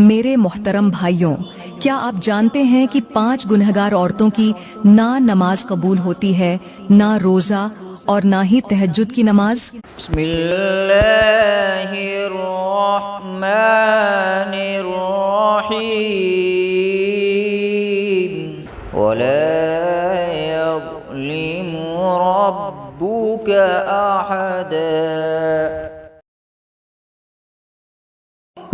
मेरे मोहतरम भाइयों, क्या आप जानते हैं कि 5 गुनहगार औरतों की ना नमाज कबूल होती है, ना रोज़ा और ना ही तहज्जुद की नमाज। बिस्मिल्लाहिर्रहमानिर्रहीम वला यज़लिमु रब्बुका अहदा।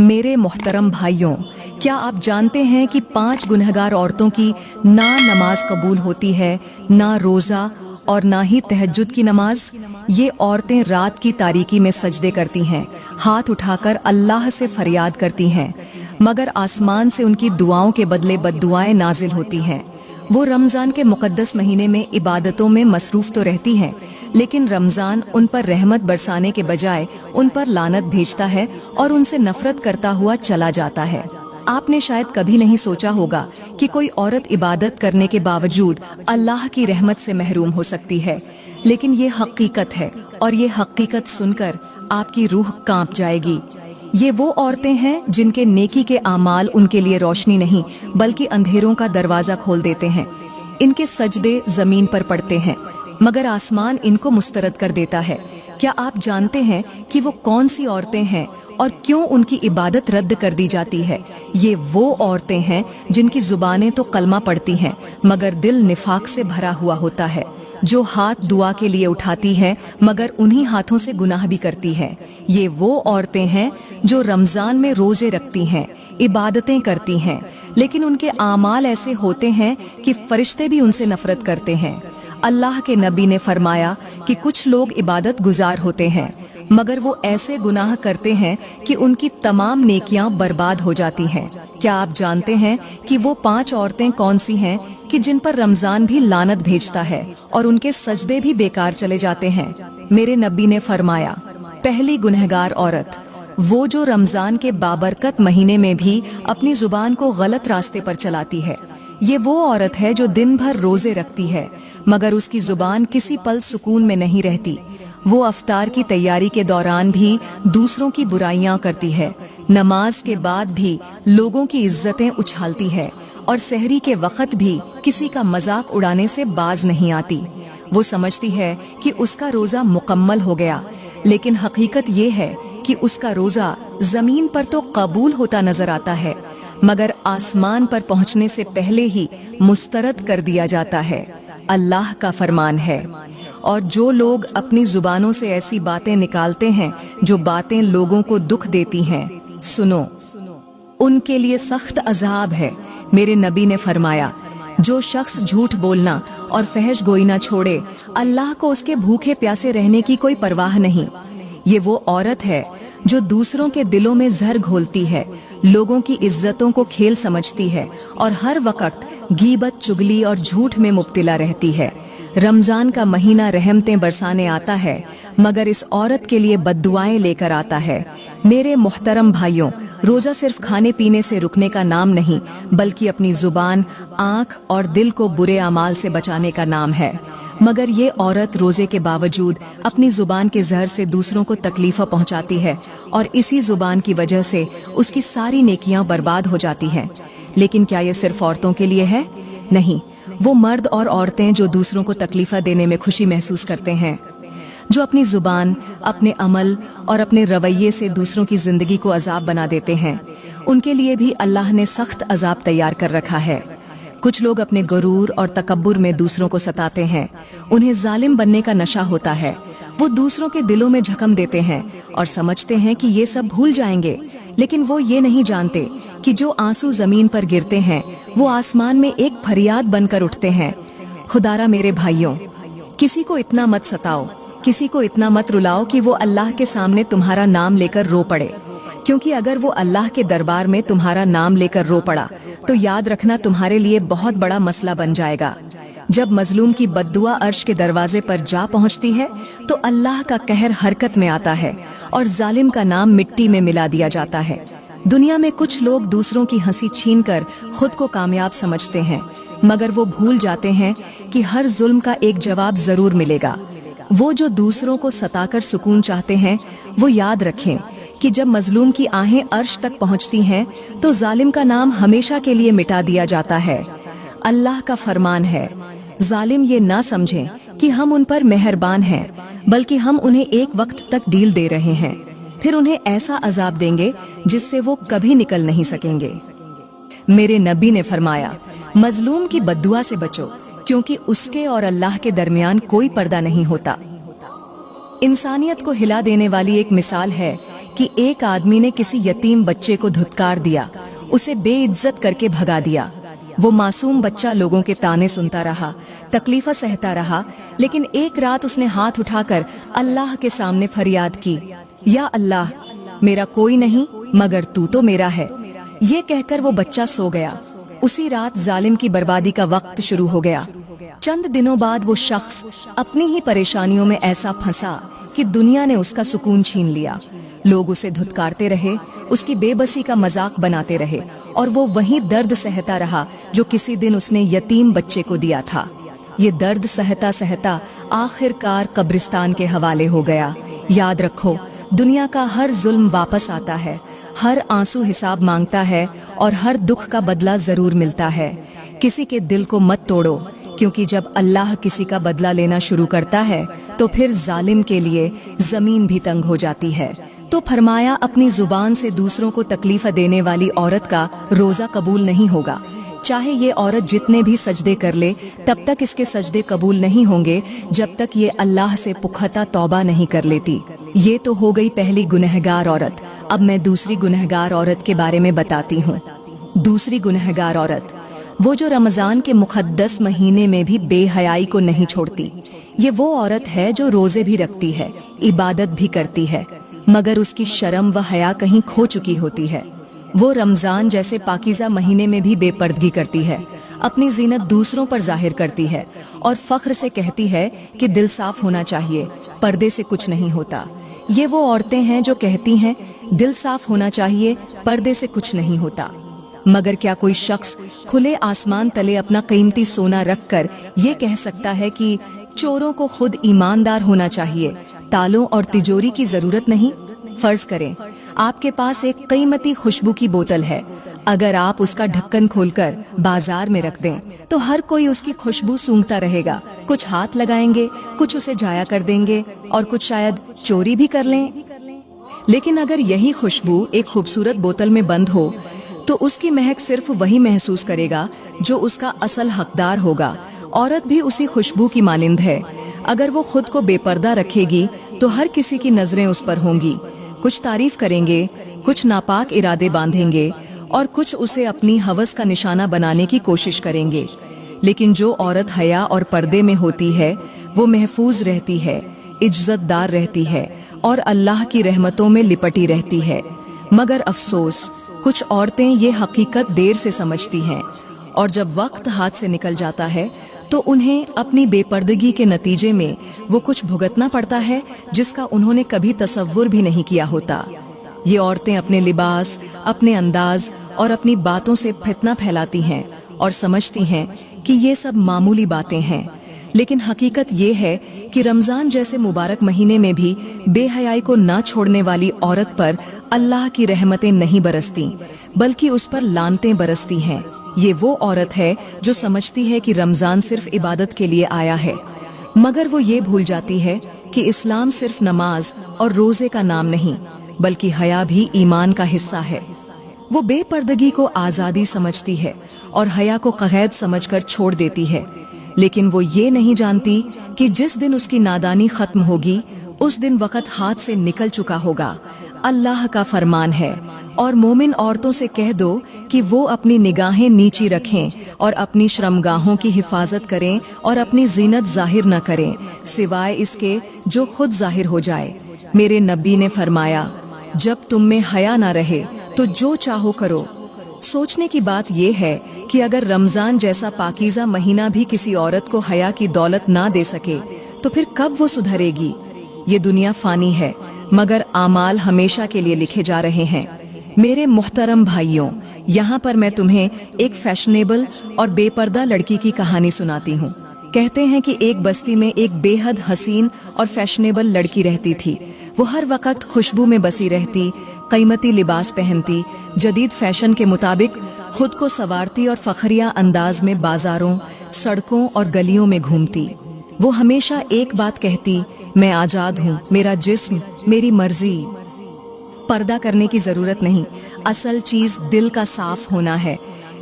मेरे मोहतरम भाइयों, क्या आप जानते हैं कि 5 गुनहगार औरतों की ना नमाज कबूल होती है, ना रोज़ा और ना ही तहज्जुद की नमाज। ये औरतें रात की तारीकी में सजदे करती हैं, हाथ उठाकर अल्लाह से फरियाद करती हैं, मगर आसमान से उनकी दुआओं के बदले बद्दुआएं नाजिल होती हैं। वो रमज़ान के मुक़द्दस महीने में इबादतों में मसरूफ़ तो रहती हैं, लेकिन रमज़ान उन पर रहमत बरसाने के बजाय उन पर लानत भेजता है और उनसे नफरत करता हुआ चला जाता है। आपने शायद कभी नहीं सोचा होगा कि कोई औरत इबादत करने के बावजूद अल्लाह की रहमत से महरूम हो सकती है, लेकिन ये हकीकत है और ये हकीकत सुनकर आपकी रूह कांप जाएगी। ये वो औरतें हैं जिनके नेकी के आमाल उनके लिए रोशनी नहीं बल्कि अंधेरों का दरवाज़ा खोल देते हैं। इनके सजदे ज़मीन पर पड़ते हैं, मगर आसमान इनको मुस्तरद कर देता है। क्या आप जानते हैं कि वो कौन सी औरतें हैं और क्यों उनकी इबादत रद्द कर दी जाती है? ये वो औरतें हैं जिनकी जुबानें तो कलमा पढ़ती हैं, मगर दिल निफाक से भरा हुआ होता है, जो हाथ दुआ के लिए उठाती है मगर उन्हीं हाथों से गुनाह भी करती है। ये वो औरतें हैं जो रमज़ान में रोज़े रखती हैं, इबादतें करती हैं, लेकिन उनके आमाल ऐसे होते हैं कि फरिश्ते भी उनसे नफरत करते हैं। अल्लाह के नबी ने फरमाया कि कुछ लोग इबादत गुजार होते हैं, मगर वो ऐसे गुनाह करते हैं कि उनकी तमाम नेकियां बर्बाद हो जाती हैं। क्या आप जानते हैं कि वो 5 औरतें कौन सी हैं कि जिन पर रमज़ान भी लानत भेजता है और उनके सजदे भी बेकार चले जाते हैं? मेरे नबी ने फरमाया, पहली गुनहगार औरत वो जो रमज़ान के बाबरकत महीने में भी अपनी जुबान को गलत रास्ते पर चलाती है। ये वो औरत है जो दिन भर रोज़े रखती है, मगर उसकी जुबान किसी पल सुकून में नहीं रहती। वो अफ्तार की तैयारी के दौरान भी दूसरों की बुराइयां करती है, नमाज के बाद भी लोगों की इज्जतें उछालती है और सहरी के वक्त भी किसी का मजाक उड़ाने से बाज नहीं आती। वो समझती है कि उसका रोज़ा मुकम्मल हो गया, लेकिन हकीकत ये है कि उसका रोज़ा ज़मीन पर तो कबूल होता नजर आता है, मगर आसमान पर पहुंचने से पहले ही मुस्तरद कर दिया जाता है। अल्लाह का फरमान है, और जो लोग अपनी जुबानों से ऐसी बातें निकालते हैं जो बातें लोगों को दुख देती हैं, सुनो, उनके लिए सख्त अजाब है। मेरे नबी ने फरमाया, जो शख्स झूठ बोलना और फहश गोई ना छोड़े, अल्लाह को उसके भूखे प्यासे रहने की कोई परवाह नहीं। ये वो औरत है जो दूसरों के दिलों में जहर घोलती है, लोगों की इज्जतों को खेल समझती है और हर वक्त गीबत, चुगली और झूठ में मुब्तिला रहती है। रमज़ान का महीना रहमतें बरसाने आता है, मगर इस औरत के लिए बद्दुआएं लेकर आता है। मेरे मोहतरम भाइयों, रोज़ा सिर्फ खाने पीने से रुकने का नाम नहीं, बल्कि अपनी जुबान, आँख और दिल को बुरे अमाल से बचाने का नाम है। मगर ये औरत रोज़े के बावजूद अपनी जुबान के जहर से दूसरों को तकलीफ़ पहुँचाती है और इसी जुबान की वजह से उसकी सारी नेकियां बर्बाद हो जाती हैं। लेकिन क्या ये सिर्फ औरतों के लिए है? नहीं, वो मर्द और औरतें जो दूसरों को तकलीफ़ देने में खुशी महसूस करते हैं, जो अपनी जुबान, अपने अमल और अपने रवैये से दूसरों की ज़िंदगी को अजाब बना देते हैं, उनके लिए भी अल्लाह ने सख्त अजाब तैयार कर रखा है। कुछ लोग अपने गुरूर और तकब्बुर में दूसरों को सताते हैं, उन्हें जालिम बनने का नशा होता है। वो दूसरों के दिलों में जख्म देते हैं और समझते हैं कि ये सब भूल जाएंगे, लेकिन वो ये नहीं जानते कि जो आंसू ज़मीन पर गिरते हैं वो आसमान में एक फरियाद बनकर उठते हैं। खुदारा मेरे भाइयों, किसी को इतना मत सताओ, किसी को इतना मत रुलाओ कि वो अल्लाह के सामने तुम्हारा नाम लेकर रो पड़े, क्योंकि अगर वो अल्लाह के दरबार में तुम्हारा नाम लेकर रो पड़ा तो याद रखना तुम्हारे लिए बहुत बड़ा मसला बन जाएगा। जब मजलूम की बद्दुआ अर्श के दरवाजे पर जा पहुंचती है तो अल्लाह का कहर हरकत में आता है और जालिम का नाम मिट्टी में मिला दिया जाता है। दुनिया में कुछ लोग दूसरों की हंसी छीनकर खुद को कामयाब समझते हैं, मगर वो भूल जाते हैं कि हर जुल्म का एक जवाब जरूर मिलेगा। वो जो दूसरों को सताकर सुकून चाहते हैं, वो याद रखें کہ जब मजलूम की आहें अर्श तक पहुंचती हैं तो जालिम का नाम हमेशा के लिए मिटा दिया जाता है। अल्लाह का फरमान है, जालिम ये ना समझें कि हम उन पर मेहरबान हैं, बल्कि हम उन्हें एक वक्त तक डील दे रहे हैं, फिर उन्हें ऐसा अजाब देंगे जिससे वो कभी निकल नहीं सकेंगे। मेरे नबी ने फरमाया, मजलूम की बद्दुआ से बचो, क्योंकि उसके और अल्लाह के दरमियान कोई पर्दा नहीं होता। इंसानियत को हिला देने वाली एक मिसाल है कि एक आदमी ने किसी यतीम बच्चे को धुतकार दिया, उसे बेइज्जत करके भगा दिया। वो मासूम बच्चा लोगों के ताने सुनता रहा, तकलीफा सहता रहा, लेकिन एक रात उसने हाथ उठाकर अल्लाह के सामने फरियाद की, या अल्लाह, मेरा कोई नहीं मगर तू तो मेरा है। ये कहकर वो बच्चा सो गया। उसी रात जालिम की बर्बादी का वक्त शुरू हो गया। चंद दिनों बाद वो शख्स अपनी ही परेशानियों में ऐसा फंसा कि दुनिया ने उसका सुकून छीन लिया। लोग उसे धुतकारते रहे, उसकी बेबसी का मजाक बनाते रहे, और वो वही दर्द सहता रहा जो किसी दिन उसने यतीम बच्चे को दिया था। ये दर्द सहता सहता आखिरकार कब्रिस्तान के हवाले हो गया। याद रखो, दुनिया का हर जुल्म वापस आता है, हर आंसू हिसाब मांगता है, और हर दुख का बदला जरूर मिलता है। किसी के दिल को मत तोड़ो, क्योंकि जब अल्लाह किसी का बदला लेना शुरू करता है तो फिर जालिम के लिए जमीन भी तंग हो जाती है। तो फरमाया, अपनी जुबान से दूसरों को तकलीफ देने वाली औरत का रोजा कबूल नहीं होगा। चाहे ये औरत जितने भी सजदे कर ले, तब तक इसके सजदे कबूल नहीं होंगे जब तक ये अल्लाह से पुख्ता तौबा नहीं कर लेती। ये तो हो गई पहली गुनहगार औरत। अब मैं दूसरी गुनहगार औरत के बारे में बताती हूँ। दूसरी गुनहगार औरत वो जो रमजान के मुक़द्दस महीने में भी बेहयाई को नहीं छोड़ती। ये वो औरत है जो रोजे भी रखती है, इबादत भी करती है, मगर उसकी शर्म व हया कहीं खो चुकी होती है। वो रमजान जैसे पाकीज़ा महीने में भी बेपर्दगी करती है, अपनी जीनत दूसरों पर जाहिर करती है और फख्र से कहती है कि दिल साफ होना चाहिए, पर्दे से कुछ नहीं होता। ये वो औरतें हैं जो कहती हैं दिल साफ होना चाहिए, पर्दे से कुछ नहीं होता। मगर क्या कोई शख्स खुले आसमान तले अपना कीमती सोना रखकर ये कह सकता है कि चोरों को खुद ईमानदार होना चाहिए, तालों और तिजोरी की जरूरत नहीं? फर्ज करें आपके पास एक कीमती खुशबू की बोतल है, अगर आप उसका ढक्कन खोलकर बाजार में रख दें तो हर कोई उसकी खुशबू सूंघता रहेगा। कुछ हाथ लगाएंगे, कुछ उसे जाया कर देंगे और कुछ शायद चोरी भी कर लें। लेकिन अगर यही खुशबू एक खूबसूरत बोतल में बंद हो तो उसकी महक सिर्फ वही महसूस करेगा जो उसका असल हकदार होगा। औरत भी उसी खुशबू की मानिंद है। अगर वो खुद को बेपर्दा रखेगी तो हर किसी की नजरें उस पर होंगी। कुछ तारीफ करेंगे, कुछ नापाक इरादे बांधेंगे और कुछ उसे अपनी हवस का निशाना बनाने की कोशिश करेंगे। लेकिन जो औरत हया और पर्दे में होती है वो महफूज रहती है, इज्जतदार रहती है और अल्लाह की रहमतों में लिपटी रहती है। मगर अफसोस, कुछ औरतें ये हकीकत देर से समझती हैं और जब वक्त हाथ से निकल जाता है तो उन्हें अपनी बेपर्दगी के नतीजे में वो कुछ भुगतना पड़ता है जिसका उन्होंने कभी तसव्वुर भी नहीं किया होता। ये औरतें अपने लिबास, अपने अंदाज और अपनी बातों से फितना फैलाती हैं और समझती हैं कि ये सब मामूली बातें हैं। लेकिन हकीकत ये है कि रमज़ान जैसे मुबारक महीने में भी बेहयाई को ना छोड़ने वाली औरत पर अल्लाह की रहमतें नहीं बरसती, बल्कि उस पर लानतें बरसती हैं। ये वो औरत है जो समझती है कि रमज़ान सिर्फ इबादत के लिए आया है, मगर वो ये भूल जाती है कि इस्लाम सिर्फ नमाज और रोज़े का नाम नहीं, बल्कि हया भी ईमान का हिस्सा है। वो बेपर्दगी को आज़ादी समझती है और हया को क़ैद समझकर छोड़ देती है। लेकिन वो ये नहीं जानती कि जिस दिन उसकी नादानी खत्म होगी उस दिन वक़्त हाथ से निकल चुका होगा। अल्लाह का फरमान है, और मोमिन औरतों से कह दो कि वो अपनी निगाहें नीची रखें और अपनी शर्मगाहों की हिफाजत करें और अपनी जीनत जाहिर न करें सिवाय इसके जो खुद जाहिर हो जाए। मेरे नबी ने फरमाया, जब तुम में हया ना रहे तो जो चाहो करो। सोचने की बात यह है कि अगर रमज़ान जैसा पाकीज़ा महीना भी किसी औरत को हया की दौलत ना दे सके तो फिर कब वो सुधरेगी। ये दुनिया फ़ानी है, मगर आमाल हमेशा के लिए लिखे जा रहे हैं। मेरे मुहतरम भाइयों, यहाँ पर मैं तुम्हें एक फैशनेबल और बेपर्दा लड़की की कहानी सुनाती हूँ। कहते हैं कि एक बस्ती में एक बेहद हसीन और फैशनेबल लड़की रहती थी। वो हर वक्त खुशबू में बसी रहती, कीमती लिबास पहनती, जदीद फैशन के मुताबिक खुद को संवारती और फखरिया अंदाज में बाजारों, सड़कों और गलियों में घूमती। वो हमेशा एक बात कहती, मैं आज़ाद हूँ, मेरा जिस्म, मेरी मर्जी। पर्दा करने की जरूरत नहीं, असल चीज दिल का साफ होना है।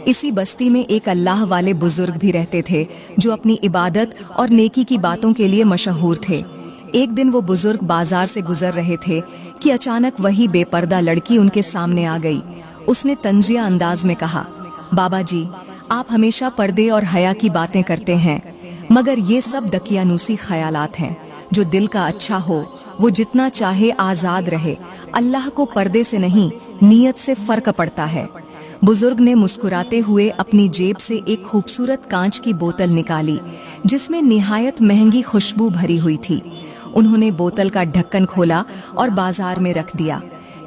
इसी बस्ती में एक अल्लाह वाले बुजुर्ग भी रहते थे जो अपनी इबादत और नेकी की बातों के लिए मशहूर थे। एक दिन वो बुजुर्ग बाजार से गुजर रहे थे कि अचानक वही बेपर्दा लड़की उनके सामने आ गई। उसने तंजिया अंदाज में कहा, बाबा जी, आप हमेशा पर्दे और हया की बातें करते हैं, मगर ये सब दकियानूसी ख्यालात हैं। जो दिल का अच्छा हो वो जितना चाहे आज़ाद रहे, अल्लाह को पर्दे से नहीं नीयत से फर्क पड़ता है। बुजुर्ग ने मुस्कुराते हुए अपनी जेब से एक खूबसूरत कांच की बोतल निकाली जिसमें निहायत महंगी खुशबू भरी हुई थी। उन्होंने बोतल का ढक्कन खोला और बाजार में रख दिया।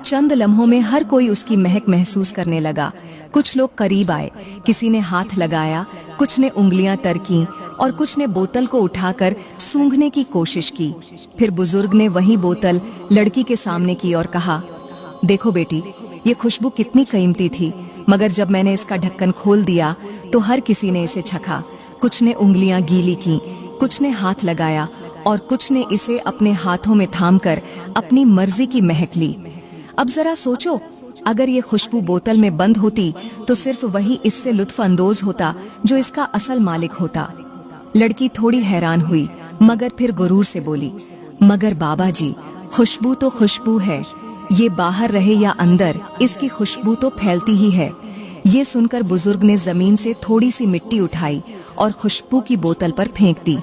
चंद लम्हों में हर कोई उसकी महक महसूस करने लगा। कुछ लोग करीब आए, किसी ने हाथ लगाया, कुछ ने उंगलियां तरकीं और कुछ ने बोतल को उठाकर सूंघने की कोशिश की। फिर बुजुर्ग ने वही बोतल लड़की के सामने की और कहा, देखो बेटी, ये खुशबू कितनी कीमती थी, मगर जब मैंने इसका ढक्कन खोल दिया तो हर किसी ने इसे चखा। कुछ ने उंगलियां गीली की, कुछ ने हाथ लगाया और कुछ ने इसे अपने हाथों में थामकर अपनी मर्जी की महक ली। अब जरा सोचो, अगर ये खुशबू बोतल में बंद होती तो सिर्फ वही इससे लुत्फ अंदोज होता जो इसका असल मालिक होता। लड़की थोड़ी हैरान हुई मगर फिर गुरूर से बोली, मगर बाबा जी, खुशबू तो खुशबू है, ये बाहर रहे या अंदर, इसकी खुशबू तो फैलती ही है। ये सुनकर बुजुर्ग ने जमीन से थोड़ी सी मिट्टी उठाई और खुशबू की बोतल पर फेंक दी।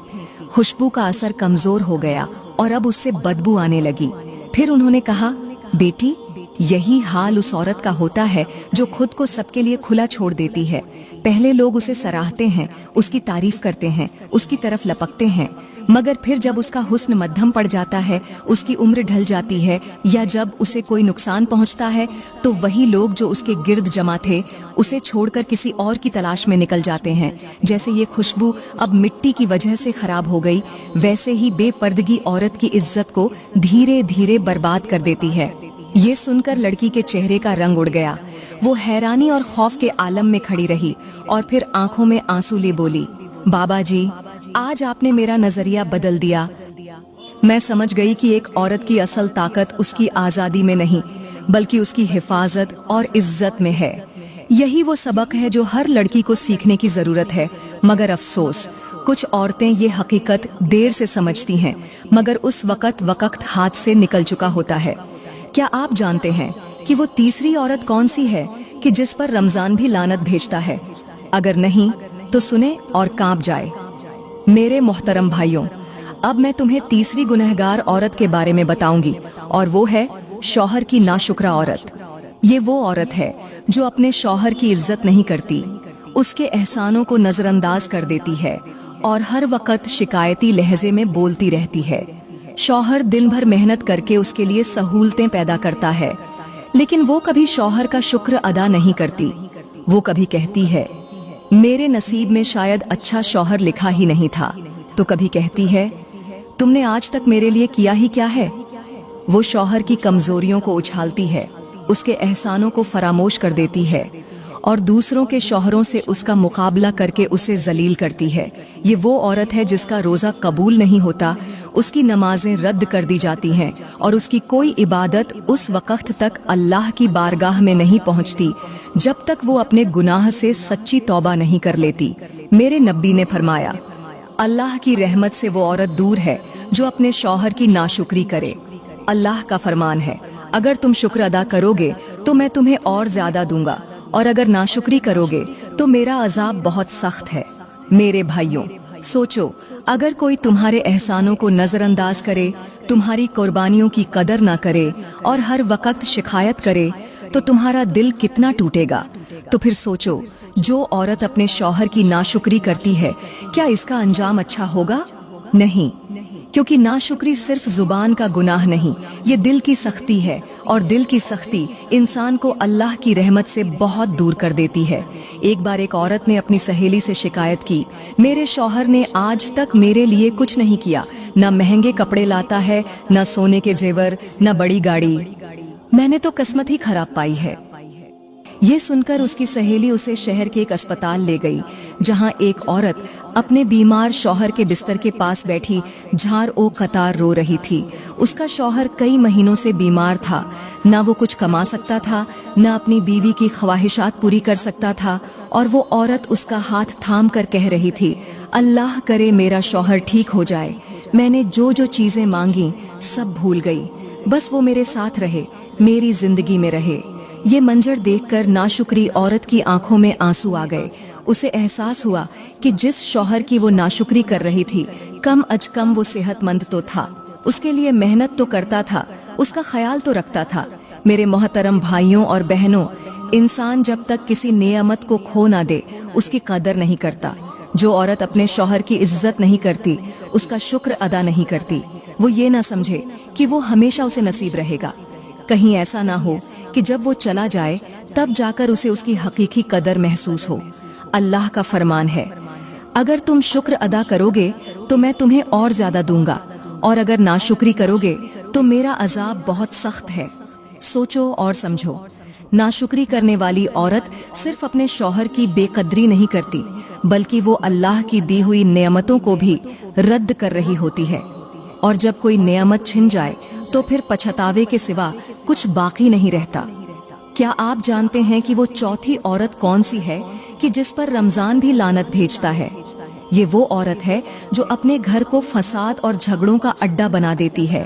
खुशबू का असर कमजोर हो गया और अब उससे बदबू आने लगी। फिर उन्होंने कहा, बेटी, यही हाल उस औरत का होता है जो खुद को सबके लिए खुला छोड़ देती है। पहले लोग उसे सराहते हैं, उसकी तारीफ करते हैं, उसकी तरफ लपकते हैं, मगर फिर जब उसका हुस्न मध्यम पड़ जाता है, उसकी उम्र ढल जाती है या जब उसे कोई नुकसान पहुंचता है तो वही लोग जो उसके गिर्द जमा थे उसे छोड़कर किसी और की तलाश में निकल जाते हैं। जैसे ये खुशबू अब मिट्टी की वजह से खराब हो गई, वैसे ही बेपर्दगी औरत की इज्जत को धीरे धीरे बर्बाद कर देती है। ये सुनकर लड़की के चेहरे का रंग उड़ गया। वो हैरानी और खौफ के आलम में खड़ी रही और फिर आंखों में आंसू ले बोली, बाबा जी, आज आपने मेरा नजरिया बदल दिया। मैं समझ गई कि एक औरत की असल ताकत उसकी आज़ादी में नहीं बल्कि उसकी हिफाजत और इज्जत में है। यही वो सबक है जो हर लड़की को सीखने की जरूरत है, मगर अफसोस कुछ औरतें ये हकीकत देर से समझती हैं, मगर उस वक्त हाथ से निकल चुका होता है। क्या आप जानते हैं कि वो तीसरी औरत कौन सी है कि जिस पर रमजान भी लानत भेजता है? अगर नहीं तो सुने और कांप जाए। मेरे मोहतरम भाइयों, अब मैं तुम्हें तीसरी गुनहगार औरत के बारे में बताऊंगी और वो है शौहर की नाशुक्रा औरत। ये वो औरत है जो अपने शौहर की इज्जत नहीं करती, उसके एहसानों को नजरअंदाज कर देती है और हर वक्त शिकायती लहजे में बोलती रहती है। शौहर दिन भर मेहनत करके उसके लिए सहूलतें पैदा करता है, लेकिन वो कभी शौहर का शुक्र अदा नहीं करती। वो कभी कहती है, मेरे नसीब में शायद अच्छा शौहर लिखा ही नहीं था। तो कभी कहती है, तुमने आज तक मेरे लिए किया ही क्या है। वो शौहर की कमजोरियों को उछालती है, उसके एहसानों को फरामोश कर देती है और दूसरों के शौहरों से उसका मुकाबला करके उसे जलील करती है। ये वो औरत है जिसका रोज़ा कबूल नहीं होता, उसकी नमाजें रद्द कर दी जाती हैं और उसकी कोई इबादत उस वक्त तक अल्लाह की बारगाह में नहीं पहुंचती जब तक वो अपने गुनाह से सच्ची तौबा नहीं कर लेती। मेरे नबी ने फरमाया, अल्लाह की रहमत से वो औरत दूर है जो अपने शौहर की नाशुक्री करे। अल्लाह का फरमान है, अगर तुम शुक्र अदा करोगे तो मैं तुम्हें और ज्यादा दूंगा, और अगर नाशुक्री करोगे तो मेरा अजाब बहुत सख्त है। मेरे भाइयों, सोचो, अगर कोई तुम्हारे एहसानों को नजरअंदाज करे, तुम्हारी कुर्बानियों की कदर ना करे और हर वक्त शिकायत करे तो तुम्हारा दिल कितना टूटेगा। तो फिर सोचो, जो औरत अपने शौहर की नाशुक्री करती है, क्या इसका अंजाम अच्छा होगा? नहीं, क्योंकि नाशुक्री सिर्फ जुबान का गुनाह नहीं, ये दिल की सख्ती है और दिल की सख्ती इंसान को अल्लाह की रहमत से बहुत दूर कर देती है। एक बार एक औरत ने अपनी सहेली से शिकायत की, मेरे शौहर ने आज तक मेरे लिए कुछ नहीं किया, ना महंगे कपड़े लाता है, ना सोने के जेवर, ना बड़ी गाड़ी। मैंने तो किस्मत ही खराब पाई है। ये सुनकर उसकी सहेली उसे शहर के एक अस्पताल ले गई, जहां एक औरत अपने बीमार शौहर के बिस्तर के पास बैठी झार ओ कतार रो रही थी। उसका शौहर कई महीनों से बीमार था, ना वो कुछ कमा सकता था, ना अपनी बीवी की ख्वाहिशात पूरी कर सकता था, और वो औरत उसका हाथ थाम कर कह रही थी, अल्लाह करे मेरा शौहर ठीक हो जाए। मैंने जो जो चीजें मांगी सब भूल गई, बस वो मेरे साथ रहे, मेरी जिंदगी में रहे। ये मंजर देखकर नाशुक्री औरत की आंखों में आंसू आ गए। उसे एहसास हुआ कि जिस शौहर की वो नाशुक्री कर रही थी, कम अज कम वो सेहतमंद तो था, उसके लिए मेहनत तो करता था, उसका ख्याल तो रखता था। मेरे मोहतरम भाइयों और बहनों, इंसान जब तक किसी नेमत को खो ना दे, उसकी कदर नहीं करता। जो औरत अपने शौहर की इज्जत नहीं करती, उसका शुक्र अदा नहीं करती, वो ये ना समझे कि वो हमेशा उसे नसीब रहेगा। कहीं ऐसा ना हो कि जब वो चला जाए तब जाकर उसे उसकी हकीकी कदर महसूस हो। अल्लाह का फरमान है, अगर तुम शुक्र अदा करोगे तो मैं तुम्हें और ज्यादा दूंगा, और अगर नाशुक्री करोगे तो मेरा अजाब बहुत सख्त है। सोचो और समझो। नाशुक्री करने वाली औरत सिर्फ अपने शौहर की बेकदरी नहीं करती, बल्कि वो अल्लाह की दी हुई नेमतों को भी रद्द कर रही होती है। और जब कोई नेमत छिन जाए तो फिर पछतावे के सिवा कुछ बाकी नहीं रहता। क्या आप जानते हैं कि वो चौथी औरत कौन सी है कि जिस पर रमजान भी लानत भेजता है? ये वो औरत है जो अपने घर को फसाद और झगड़ों का अड्डा बना देती है।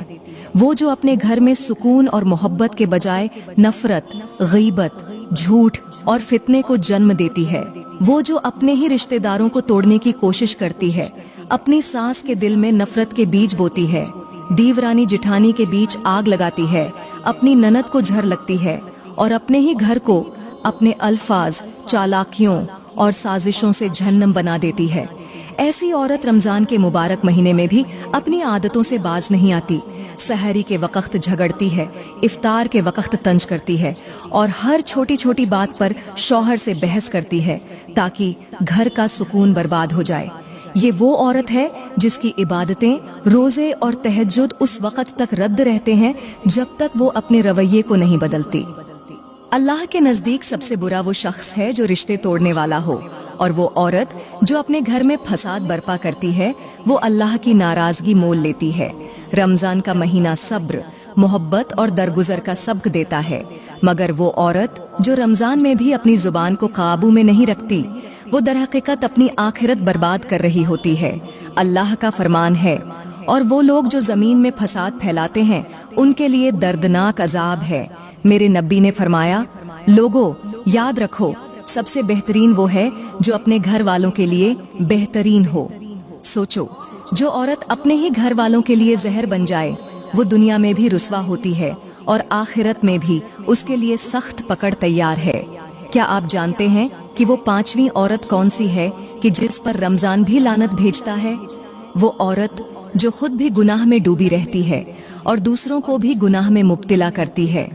वो जो अपने घर में सुकून और मोहब्बत के बजाय नफरत, गीबत, झूठ और फितने को जन्म देती है। वो जो अपने ही रिश्तेदारों को तोड़ने की कोशिश करती है, अपनी सास के दिल में नफरत के बीज बोती है, दीवरानी जिठानी के बीच आग लगाती है, अपनी ननद को झर लगती है, और अपने ही घर को अपने अल्फाज, चालाकियों और साजिशों से जहन्नम बना देती है। ऐसी औरत रमजान के मुबारक महीने में भी अपनी आदतों से बाज नहीं आती। सहरी के वक्त झगड़ती है, इफ्तार के वक्त तंज करती है, और हर छोटी छोटी बात पर शौहर से बहस करती है ताकि घर का सुकून बर्बाद हो जाए। ये वो औरत है जिसकी इबादतें, रोजे और तहज्जुद उस वक्त तक रद्द रहते हैं जब तक वो अपने रवैये को नहीं बदलती। अल्लाह के नज़दीक सबसे बुरा वो शख्स है जो रिश्ते तोड़ने वाला हो, और वो औरत जो अपने घर में फसाद बर्पा करती है, वो अल्लाह की नाराज़गी मोल लेती है। रमज़ान का महीना सब्र, मोहब्बत और दरगुजर का सबक देता है, मगर वो औरत जो रमज़ान में भी अपनी ज़ुबान को काबू में नहीं रखती, वो दरहकीकत अपनी आखिरत बर्बाद कर रही होती है। अल्लाह का फरमान है, और वो लोग जो ज़मीन में फसाद फैलाते हैं उनके लिए दर्दनाक अजाब है। मेरे नबी ने फरमाया, लोगों याद रखो, सबसे बेहतरीन वो है जो अपने घर वालों के लिए बेहतरीन हो। सोचो, जो औरत अपने ही घर वालों के लिए जहर बन जाए, वो दुनिया में भी रुस्वा होती है और आखिरत में भी उसके लिए सख्त पकड़ तैयार है। क्या आप जानते हैं कि वो पांचवी औरत कौन सी है कि जिस पर रमजान भी लानत भेजता है? वो औरत जो खुद भी गुनाह में डूबी रहती है और दूसरों को भी गुनाह में मुब्तिला करती है।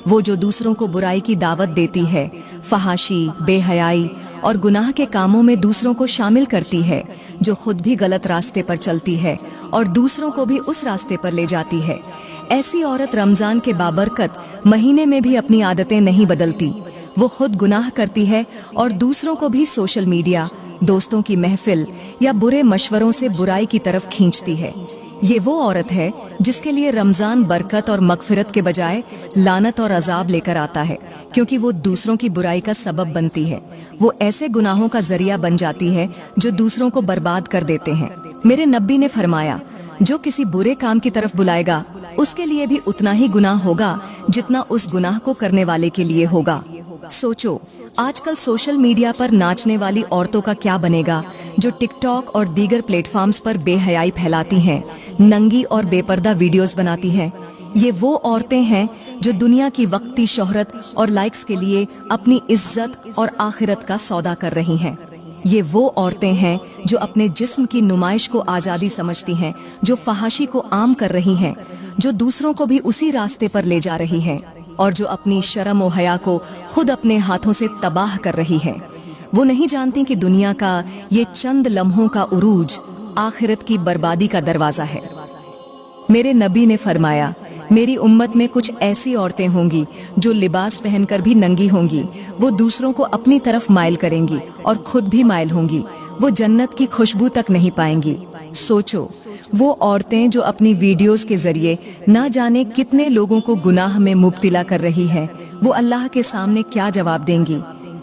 वो जो दूसरों को बुराई की दावत देती है, फहाशी, बेहयाई और गुनाह के कामों में दूसरों को शामिल करती है, जो खुद भी गलत रास्ते पर चलती है और दूसरों को भी उस रास्ते पर ले जाती है। ऐसी औरत रमजान के बाबरकत महीने में भी अपनी आदतें नहीं बदलती। वो खुद गुनाह करती है और दूसरों को भी सोशल मीडिया, दोस्तों की महफिल या बुरे मशवरों से बुराई की तरफ खींचती है। ये वो औरत है जिसके लिए रमजान बरकत और मगफिरत के बजाय लानत और अजाब लेकर आता है, क्योंकि वो दूसरों की बुराई का सबब बनती है। वो ऐसे गुनाहों का जरिया बन जाती है जो दूसरों को बर्बाद कर देते हैं। मेरे नबी ने फरमाया, जो किसी बुरे काम की तरफ बुलाएगा उसके लिए भी उतना ही गुनाह होगा जितना उस गुनाह को करने वाले के लिए होगा। सोचो, आजकल सोशल मीडिया पर नाचने वाली औरतों का क्या बनेगा, जो टिकटॉक और दीगर प्लेटफॉर्म्स पर बेहयाई फैलाती हैं, नंगी और बेपर्दा वीडियोस बनाती हैं। ये वो औरतें हैं जो दुनिया की वक्ती शोहरत और लाइक्स के लिए अपनी इज्जत और आखिरत का सौदा कर रही हैं। ये वो औरतें हैं जो अपने जिस्म की नुमाइश को आज़ादी समझती हैं, जो फहाशी को आम कर रही हैं, जो दूसरों को भी उसी रास्ते पर ले जा रही हैं, और जो अपनी शर्म और हया को खुद अपने हाथों से तबाह कर रही है। वो नहीं जानती कि दुनिया का ये चंद लम्हों का उरूज आखिरत की बर्बादी का दरवाजा है। मेरे नबी ने फरमाया, मेरी उम्मत में कुछ ऐसी औरतें होंगी जो लिबास पहनकर भी नंगी होंगी। वो दूसरों को अपनी तरफ माइल करेंगी और खुद भी माइल होंगी। वो जन्नत की खुशबू तक नहीं पाएंगी। सोचो, वो औरतें जो अपनी वीडियोस के जरिए ना जाने कितने लोगों को गुनाह में मुब्तिला कर रही हैं, वो अल्लाह के सामने क्या जवाब देंगी।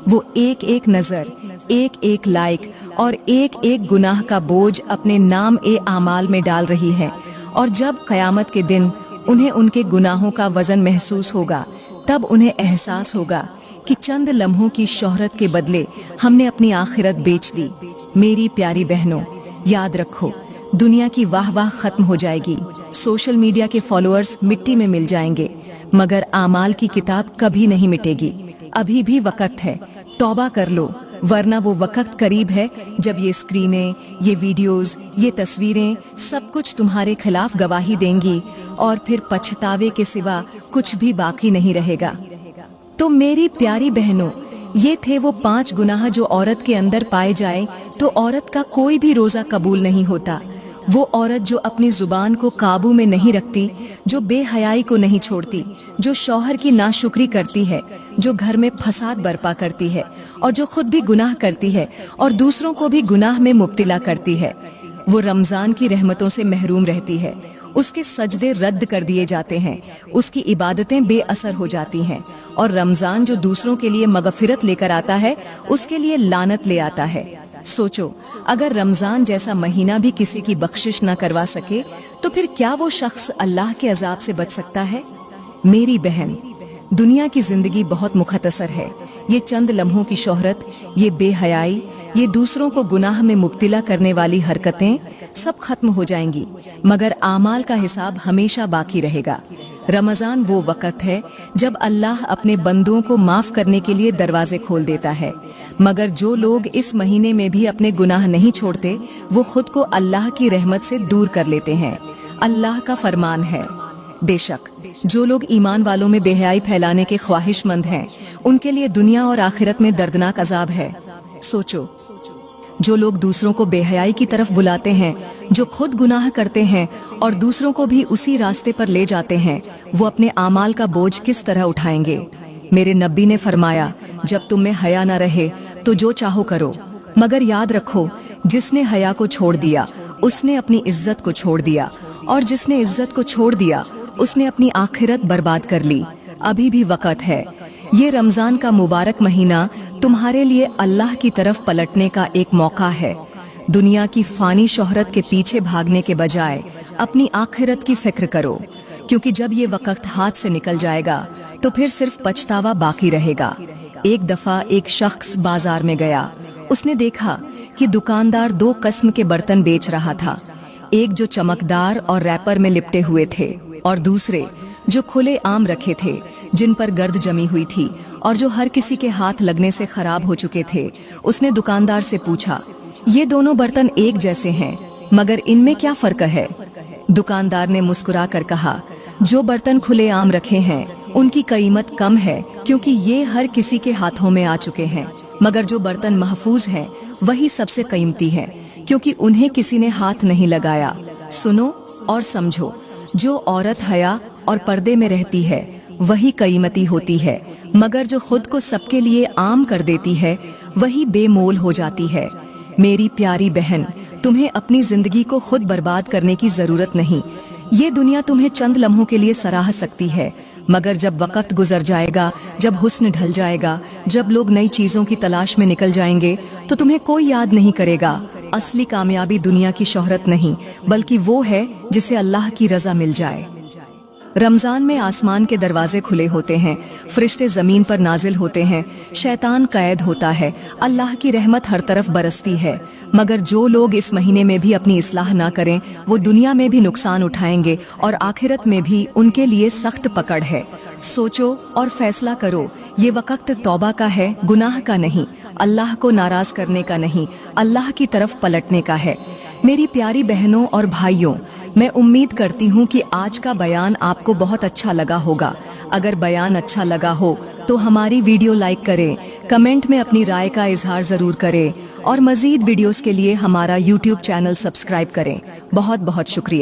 वो एक एक नजर, एक एक लाइक और एक एक गुनाह का बोझ अपने नाम ए आमाल में डाल रही है। और जब क़यामत के दिन उन्हें उनके गुनाहों का वजन महसूस होगा, तब उन्हें एहसास होगा कि चंद लम्हों की शोहरत के बदले हमने अपनी आखिरत बेच दी। मेरी प्यारी बहनों, याद रखो, दुनिया की वाह वाह खत्म हो जाएगी, सोशल मीडिया के फॉलोअर्स मिट्टी में मिल जाएंगे, मगर आमाल की किताब कभी नहीं मिटेगी। अभी भी वक्त है, तौबा कर लो, वरना वो वक्त करीब है जब ये स्क्रीनें, ये वीडियोस, ये तस्वीरें सब कुछ तुम्हारे खिलाफ गवाही देंगी और फिर पछतावे के सिवा कुछ भी बाकी नहीं रहेगा। तो मेरी प्यारी बहनों, ये थे वो 5 गुनाह जो औरत के अंदर पाए जाए तो औरत का कोई भी रोज़ा कबूल नहीं होता। वो औरत जो अपनी जुबान को काबू में नहीं रखती, जो बेहयाई को नहीं छोड़ती, जो शौहर की नाशुक्री करती है, जो घर में फसाद बर्पा करती है और जो खुद भी गुनाह करती है और दूसरों को भी गुनाह में मुब्तिला करती है, वो रमज़ान की रहमतों से महरूम रहती है। उसके सजदे रद्द कर दिए जाते हैं, उसकी इबादतें बेअसर हो जाती हैं और रमज़ान जो दूसरों के लिए मगफिरत लेकर आता है, उसके लिए लानत ले आता है। सोचो, अगर रमज़ान जैसा महीना भी किसी की बख्शिश न करवा सके, तो फिर क्या वो शख्स अल्लाह के अजाब से बच सकता है। मेरी बहन, दुनिया की जिंदगी बहुत मुख्तसर है। ये चंद लम्हों की शोहरत, ये बेहयाई, ये दूसरों को गुनाह में मुब्तिला करने वाली हरकतें सब खत्म हो जाएंगी, मगर आमाल का हिसाब हमेशा बाकी रहेगा। रमज़ान वो वक़्त है जब अल्लाह अपने बंदों को माफ़ करने के लिए दरवाजे खोल देता है, मगर जो लोग इस महीने में भी अपने गुनाह नहीं छोड़ते, वो खुद को अल्लाह की रहमत से दूर कर लेते हैं। अल्लाह का फरमान है, बेशक जो लोग ईमान वालों में बेहयाई फैलाने के ख्वाहिशमंद हैं, उनके लिए दुनिया और आखिरत में दर्दनाक अजाब है। सोचो, जो लोग दूसरों को बेहयाई की तरफ बुलाते हैं, जो खुद गुनाह करते हैं और दूसरों को भी उसी रास्ते पर ले जाते हैं, वो अपने आमाल का बोझ किस तरह उठाएंगे। मेरे नबी ने फरमाया, जब तुम में हया न रहे तो जो चाहो करो, मगर याद रखो, जिसने हया को छोड़ दिया उसने अपनी इज्जत को छोड़ दिया, और जिसने इज्जत को छोड़ दिया उसने अपनी आखिरत बर्बाद कर ली। अभी भी वक़्त है। ये रमज़ान का मुबारक महीना तुम्हारे लिए अल्लाह की तरफ पलटने का एक मौका है। दुनिया की फ़ानी शोहरत के पीछे भागने के बजाय अपनी आखिरत की फिक्र करो, क्योंकि जब ये वक़्त हाथ से निकल जाएगा तो फिर सिर्फ पछतावा बाकी रहेगा। एक दफ़ा एक शख्स बाजार में गया। उसने देखा कि दुकानदार 2 किस्म के बर्तन बेच रहा था, एक जो चमकदार और रैपर में लिपटे हुए थे और दूसरे जो खुले आम रखे थे, जिन पर गर्द जमी हुई थी और जो हर किसी के हाथ लगने से खराब हो चुके थे। उसने दुकानदार से पूछा, ये दोनों बर्तन एक जैसे हैं, मगर इनमें क्या फर्क है। दुकानदार ने मुस्कुरा कर कहा, जो बर्तन खुले आम रखे हैं उनकी कीमत कम है, क्योंकि ये हर किसी के हाथों में आ चुके हैं, मगर जो बर्तन महफूज हैं वही सबसे कीमती हैं, क्योंकि उन्हें किसी ने हाथ नहीं लगाया। सुनो और समझो, जो औरत हया और पर्दे में रहती है वही कीमती होती है, मगर जो खुद को सबके लिए आम कर देती है वही बेमोल हो जाती है। मेरी प्यारी बहन, तुम्हें अपनी जिंदगी को खुद बर्बाद करने की जरूरत नहीं। ये दुनिया तुम्हें चंद लम्हों के लिए सराह सकती है, मगर जब वक़्त गुजर जाएगा, जब हुस्न ढल जाएगा, जब लोग नई चीज़ों की तलाश में निकल जाएंगे, तो तुम्हें कोई याद नहीं करेगा। असली कामयाबी दुनिया की शोहरत नहीं, बल्कि वो है जिसे अल्लाह की रज़ा मिल जाए। रमज़ान में आसमान के दरवाजे खुले होते हैं, फरिश्ते ज़मीन पर नाजिल होते हैं, शैतान कैद होता है, अल्लाह की रहमत हर तरफ बरसती है। मगर जो लोग इस महीने में भी अपनी इस्लाह ना करें, वो दुनिया में भी नुकसान उठाएंगे और आखिरत में भी उनके लिए सख्त पकड़ है। सोचो और फैसला करो, ये वक़्त तौबा का है, गुनाह का नहीं, अल्लाह को नाराज़ करने का नहीं, अल्लाह की तरफ पलटने का है। मेरी प्यारी बहनों और भाइयों, मैं उम्मीद करती हूँ कि आज का बयान आपको बहुत अच्छा लगा होगा। अगर बयान अच्छा लगा हो तो हमारी वीडियो लाइक करें, कमेंट में अपनी राय का इजहार ज़रूर करें और मज़ीद वीडियोस के लिए हमारा YouTube चैनल सब्सक्राइब करें। बहुत बहुत शुक्रिया।